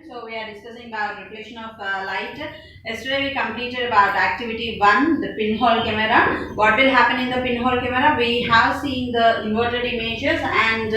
So we are discussing about reflection of light. Yesterday we completed about activity 1, the pinhole camera. What will happen in the pinhole camera? We have seen the inverted images and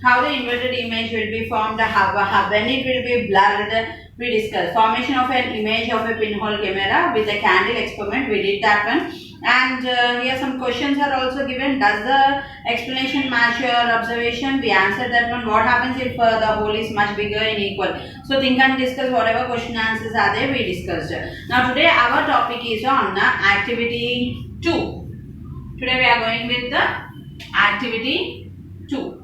how the inverted image will be formed, when it will be blurred. We discussed formation of an image of a pinhole camera with a candle experiment. We did that one. And here some questions are also given. Does the explanation match your observation? We answered that one. What happens if the hole is much bigger and equal? So think and discuss whatever question answers are there, we discussed. Now today our topic is on activity 2. Today we are going with the activity 2.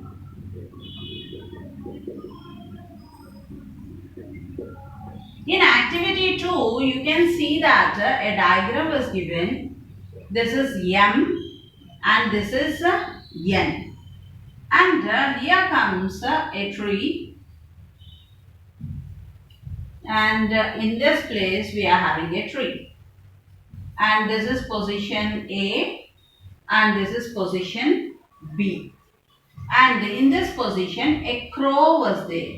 In activity 2, you can see that a diagram was given. This is M and this is N. And here comes a tree. And in this place we are having a tree. And this is position A and this is position B. And in this position a crow was there.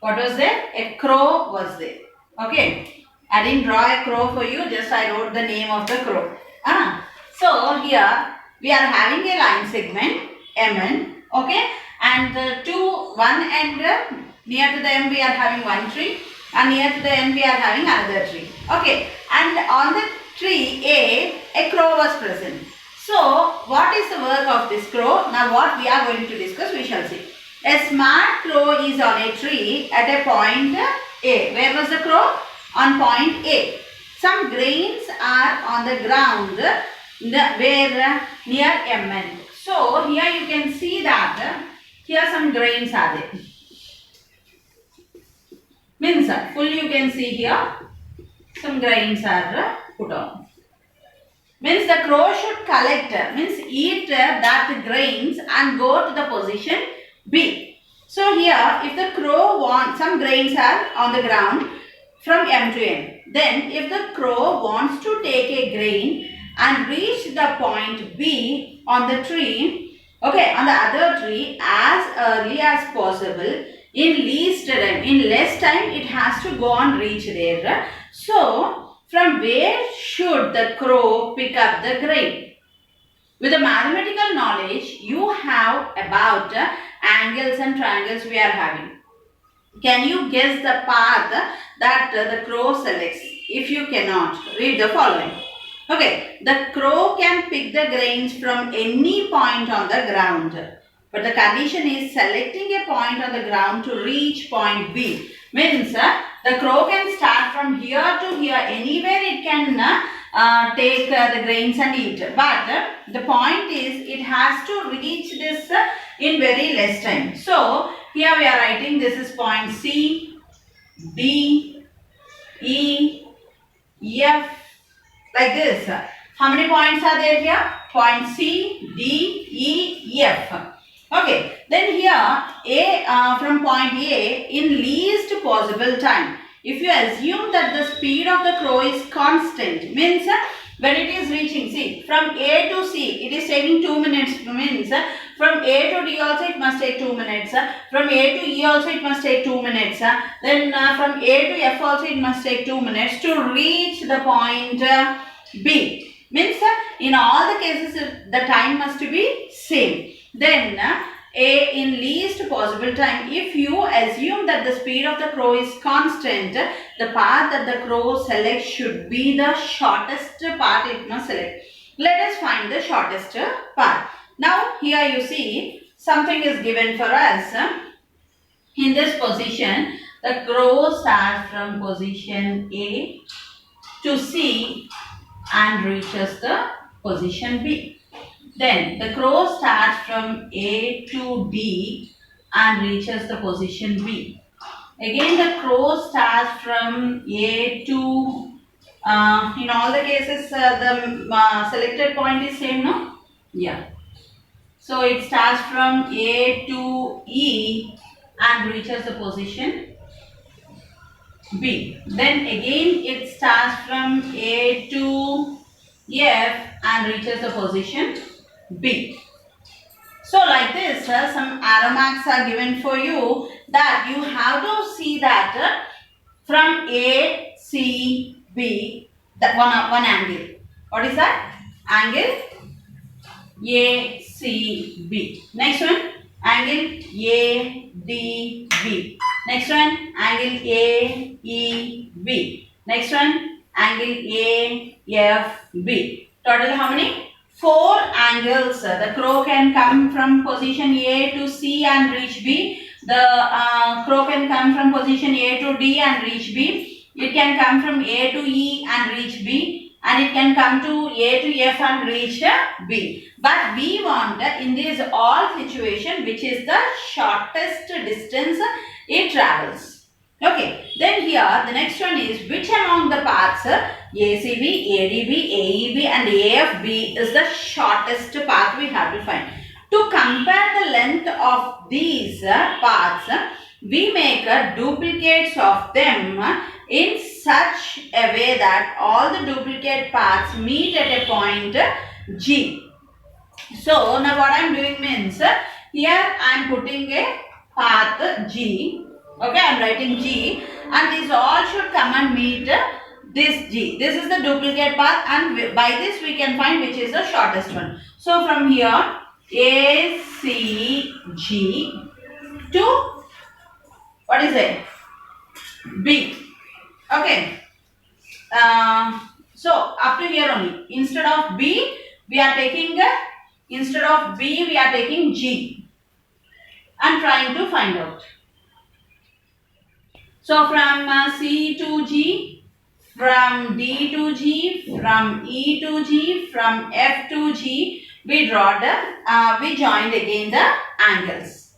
What was there? A crow was there. Okay. I didn't draw a crow for you, just I wrote the name of the crow. So here we are having a line segment MN. Okay. And 1 end near to the M we are having one tree and near to the N we are having another tree. Okay. And on the tree a crow was present. So what is the work of this crow? Now what we are going to discuss, we shall see. A smart crow is on a tree at a point A. Where was the crow? On point A. Some grains are on the ground where near MN. So here you can see that here some grains are there. Means full you can see here some grains are put on. Means the crow should collect, means eat that grains and go to the position B. So here if the crow wants, some grains are on the ground from M to N. Then if the crow wants to take a grain and reach the point B on the tree, okay, on the other tree as early as possible, in less time it has to go and reach there. So from where should the crow pick up the grain? With the mathematical knowledge you have about angles and triangles we are having. Can you guess the path that the crow selects? If you cannot, read the following. Okay, the crow can pick the grains from any point on the ground. But the condition is selecting a point on the ground to reach point B. Means the crow can start from here to here. Anywhere it can take the grains and eat. But the point is it has to reach this in very less time. So here we are writing this is point C, D, E, F, like this. How many points are there here? Point C, D, E, F. Okay, then here from point A in least possible time. If you assume that the speed of the crow is constant, means when it is reaching, see, from A to C, it is taking 2 minutes, means from A to D also it must take 2 minutes, from A to E also it must take 2 minutes, then from A to F also it must take 2 minutes to reach the point B. Means in all the cases the time must be same. Then in least possible time, if you assume that the speed of the crow is constant, the path that the crow selects should be the shortest path it must select. Let us find the shortest path. Now here you see something is given for us. In this position, the crow starts from position A to C and reaches the position B. Then the crow starts from A to D and reaches the position B. Again the crow starts from A to, in all the cases the selected point is same, no? Yeah. So it starts from A to E and reaches the position B. Then again it starts from A to F and reaches the position B. So like this, some arrow marks are given for you. that you have to see that from A, C, B, that one angle. What is that? Angle A, C, B. Next one, angle A, D, B. Next one, angle A, E, B. Next one, angle A, F, B. Total how many? 4 angles. The crow can come from position A to C and reach B. The crow can come from position A to D and reach B. It can come from A to E and reach B. And it can come to A to F and reach B. But we want in this all situation which is the shortest distance it travels. Okay, then here the next one is which among the paths ACB, ADB, AEB and AFB is the shortest path we have to find. To compare the length of these paths, we make duplicates of them in such a way that all the duplicate paths meet at a point G. So now what I am doing means here I am putting a path G. Okay, I am writing G and these all should come and meet this G. This is the duplicate path and by this we can find which is the shortest one. So from here A, C, G to what is it? B. Okay. So up to here only. Instead of B we are taking G and trying to find out. So from C to G, from D to G, from E to G, from F to G, we joined again the angles.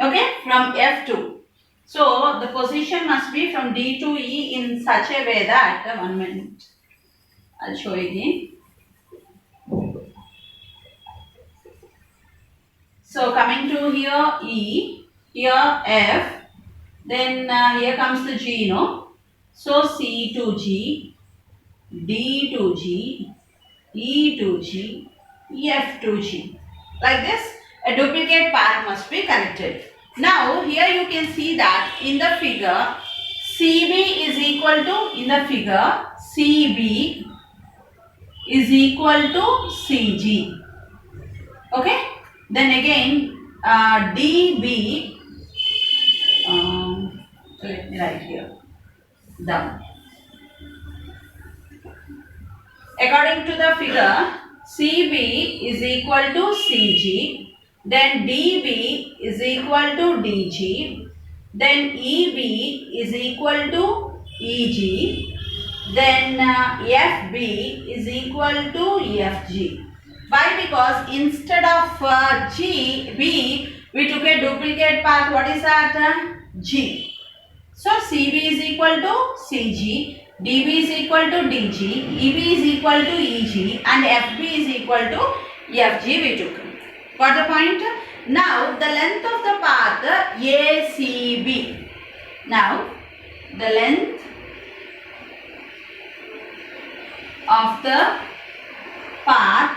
Okay, from F to. So the position must be from D to E in such a way that 1 minute. I'll show you again. So coming to here E, here F. Then here comes the G, no? So C to G, D to G, E to G, F to G. Like this, a duplicate path must be connected. Now here you can see that in the figure, CB is equal to, in the figure, CB is equal to CG. Okay? Then again, DB, let me write here, down. According to the figure, CB is equal to CG, then DB is equal to DG, then EB is equal to EG, then FB is equal to FG. Why? Because instead of G, B, we took a duplicate path. What is that? G. So CB is equal to CG, DB is equal to DG, EB is equal to EG and FB is equal to FG we took. Got the point? Now the length of the path ACB. Now the length of the path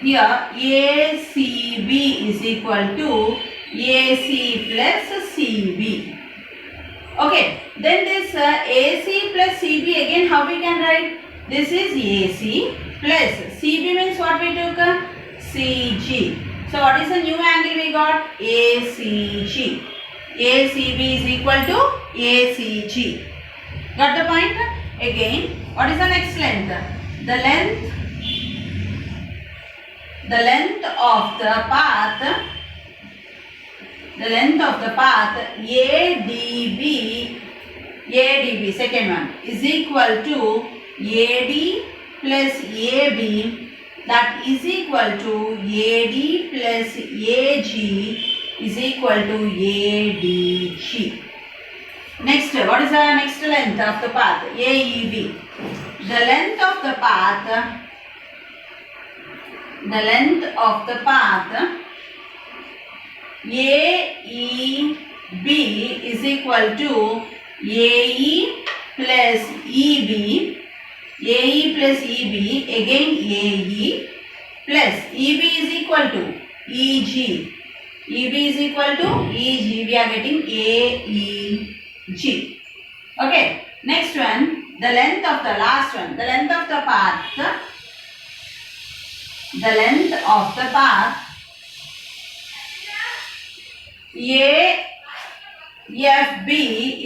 here ACB is equal to AC plus CB. Okay, then this AC plus CB again how we can write? This is AC plus CB means what we took? CG. So what is the new angle we got? ACG. ACB is equal to ACG. Got the point? Again, what is the next length? The length of the path ADB, second one, is equal to AD plus AB, that is equal to AD plus AG is equal to ADG. Next, what is the next length of the path? AEB. The length of the path AEB is equal to AE plus EB, AE plus EB, again AE plus EB is equal to EG, EB is equal to EG. We are getting AEG. Okay. Next one, the length of the last one. The length of the path. The length of the path AFB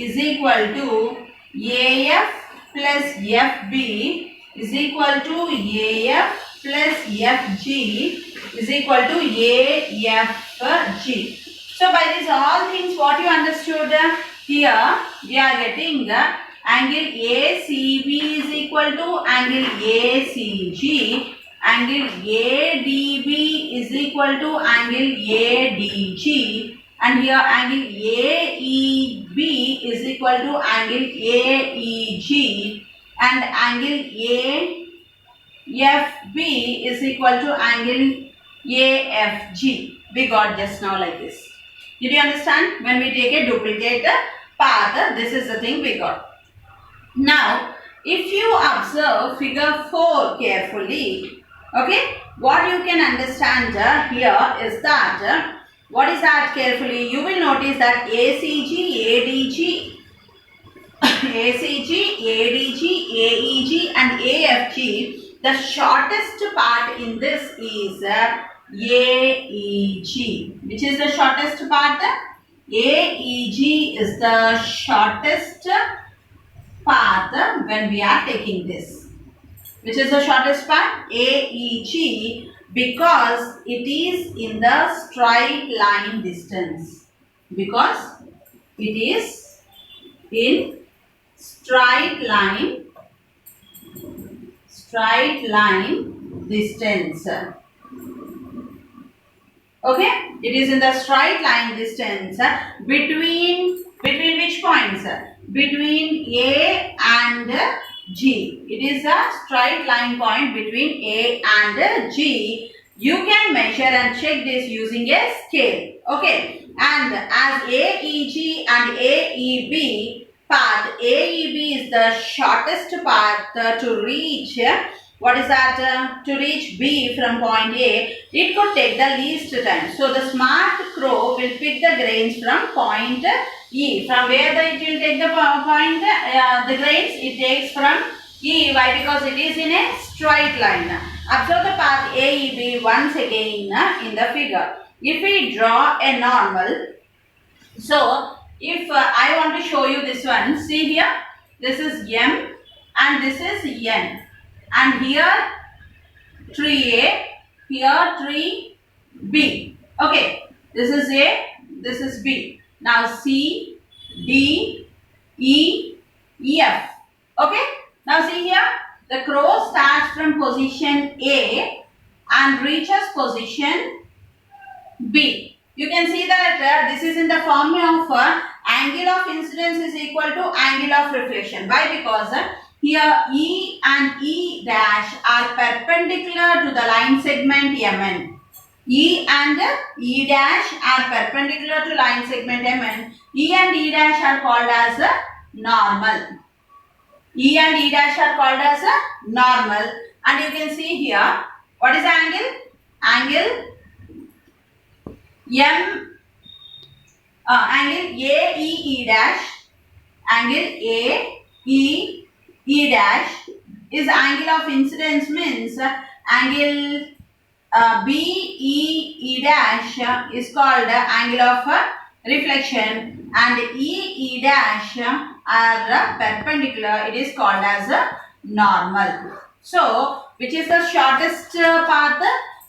is equal to AF plus FB is equal to AF plus FG is equal to AFG. So by these all things, what you understood here, we are getting angle ACB is equal to angle ACG, angle ADB is equal to angle ADG, and here angle AEB is equal to angle AEG, and angle AFB is equal to angle AFG. We got just now like this. Did you understand? When we take a duplicate path, this is the thing we got. Now, if you observe figure 4 carefully, okay, what you can understand here is that, what is that carefully? You will notice that ACG, ADG, AEG and AFG, the shortest part in this is AEG. Which is the shortest part? AEG is the shortest path when we are taking this. Which is the shortest part? AEG, because it is in the straight line distance. Because it is in straight line distance. Okay, it is in the straight line distance between which points? Between A and G. It is a straight line point between A and G. You can measure and check this using a scale. Okay, and as AEG and AEB path, AEB is the shortest path to reach. What is that? To reach B from point A, it could take the least time. So the smart crow will pick the grains from point E. From where it will take the point, the grains it takes from E. Why? Because it is in a straight line. Observe the path AEB once again in the figure. If we draw a normal, so if I want to show you this one, see here, this is M and this is N. And here 3A, here 3B. Okay, this is A, this is B. Now C, D, E, F. Okay, now see here, the crow starts from position A and reaches position B. You can see that this is in the form of angle of incidence is equal to angle of reflection. Why? Because here E and E dash are perpendicular to the line segment MN. E and E dash are perpendicular to line segment MN. E and E dash are called as normal. E and E dash are called as normal. And you can see here, what is the angle? Angle angle AEE dash, angle AEE dash is angle of incidence, means angle BEE dash is called angle of reflection, and EE dash are perpendicular, it is called as normal. So, which is the shortest path?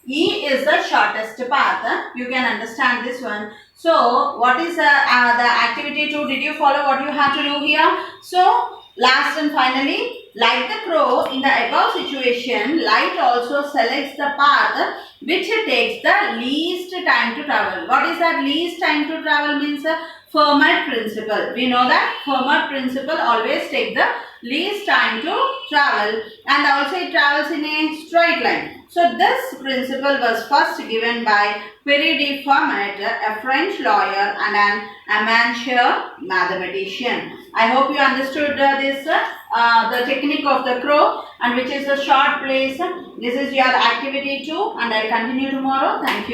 E is the shortest path. You can understand this one. So, what is the activity 2? Did you follow what you have to do here? So, last and finally, like the crow, in the above situation, light also selects the path which takes the least time to travel. What is that least time to travel? Means Fermat principle. We know that Fermat principle always takes the least time to travel, and also it travels in a straight line. So this principle was first given by Pierre de Fermat, a French lawyer and an amateur mathematician. I hope you understood this, the technique of the crow, and which is a short place. This is your activity 2, and I will continue tomorrow. Thank you.